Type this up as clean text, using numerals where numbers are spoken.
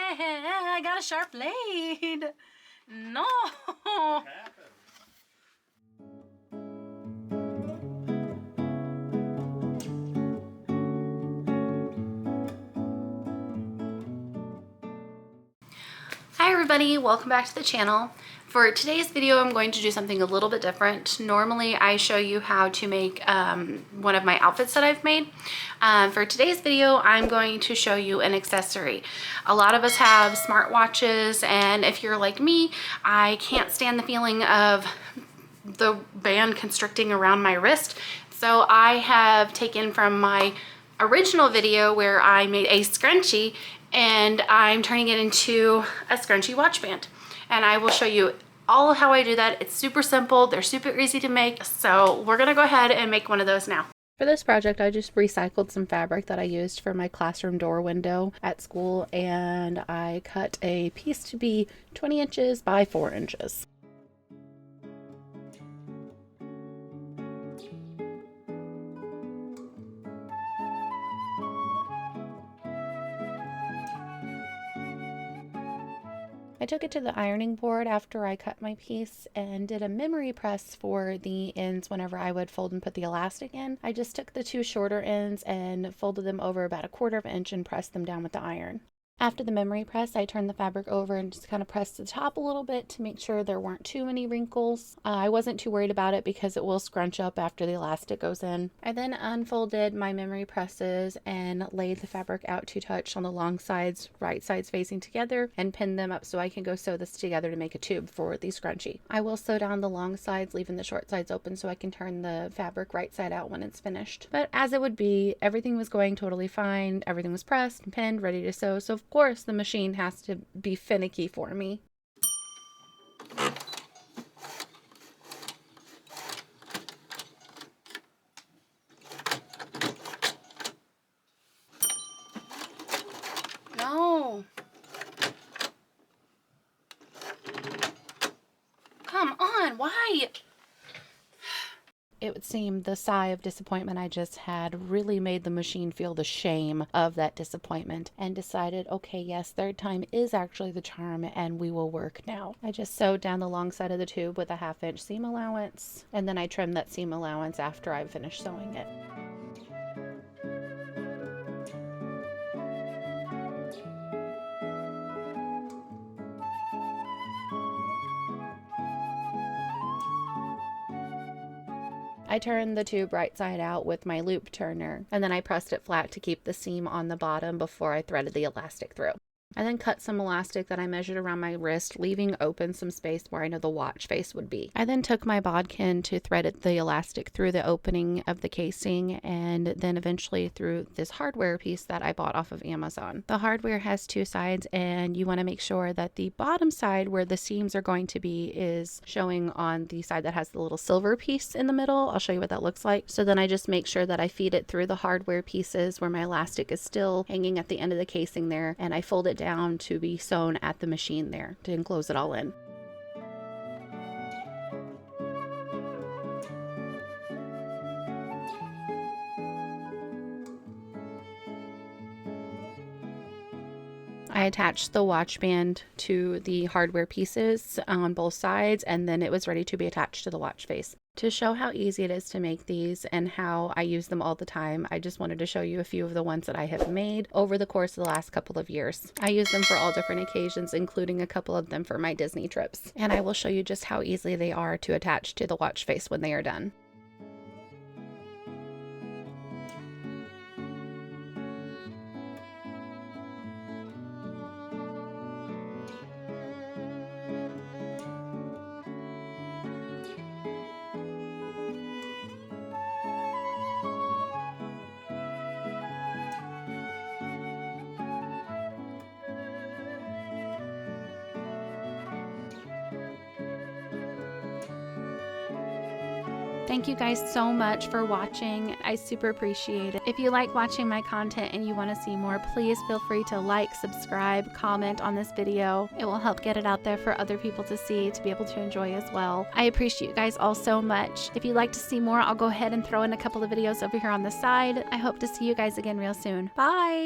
I got a sharp blade. No. What happened? Hi everybody, welcome back to the channel. For today's video, I'm going to do something a little bit different. Normally, I show you how to make one of my outfits that I've made. For today's video, I'm going to show you an accessory. A lot of us have smartwatches, and if you're like me, I can't stand the feeling of the band constricting around my wrist. So I have taken from my original video where I made a scrunchie, and I'm turning it into a scrunchie watch band. And I will show you all how I do that. It's super simple, they're super easy to make. So we're gonna go ahead and make one of those now. For this project, I just recycled some fabric that I used for my classroom door window at school, and I cut a piece to be 20 inches by 4 inches. I took it to the ironing board after I cut my piece and did a memory press for the ends whenever I would fold and put the elastic in. I just took the two shorter ends and folded them over about 1/4 inch and pressed them down with the iron. After the memory press, I turned the fabric over and just kind of pressed the top a little bit to make sure there weren't too many wrinkles. I wasn't too worried about it because it will scrunch up after the elastic goes in. I then unfolded my memory presses and laid the fabric out to touch on the long sides, right sides facing together, and pinned them up so I can go sew this together to make a tube for the scrunchie. I will sew down the long sides, leaving the short sides open so I can turn the fabric right side out when it's finished. But as it would be, everything was going totally fine. Everything was pressed and pinned, ready to sew. So of course, the machine has to be finicky for me. No. Come on, why? It would seem the sigh of disappointment I just had really made the machine feel the shame of that disappointment and decided, okay, yes, third time is actually the charm and we will work now. I just sewed down the long side of the tube with a 1/2 inch seam allowance, and then I trimmed that seam allowance after I finished sewing it. I turned the tube right side out with my loop turner, and then I pressed it flat to keep the seam on the bottom before I threaded the elastic through. I then cut some elastic that I measured around my wrist, leaving open some space where I know the watch face would be. I then took my bodkin to thread the elastic through the opening of the casing, and then eventually through this hardware piece that I bought off of Amazon. The hardware has two sides, and you want to make sure that the bottom side where the seams are going to be is showing on the side that has the little silver piece in the middle. I'll show you what that looks like. So then I just make sure that I feed it through the hardware pieces where my elastic is still hanging at the end of the casing there, and I fold it down to be sewn at the machine there to enclose it all in. I attached the watch band to the hardware pieces on both sides, and then it was ready to be attached to the watch face. To show how easy it is to make these and how I use them all the time, I just wanted to show you a few of the ones that I have made over the course of the last couple of years. I use them for all different occasions, including a couple of them for my Disney trips. And I will show you just how easily they are to attach to the watch face when they are done. Thank you guys so much for watching. I super appreciate it. If you like watching my content and you want to see more, please feel free to like, subscribe, comment on this video. It will help get it out there for other people to see, to be able to enjoy as well. I appreciate you guys all so much. If you'd like to see more, I'll go ahead and throw in a couple of videos over here on the side. I hope to see you guys again real soon. Bye!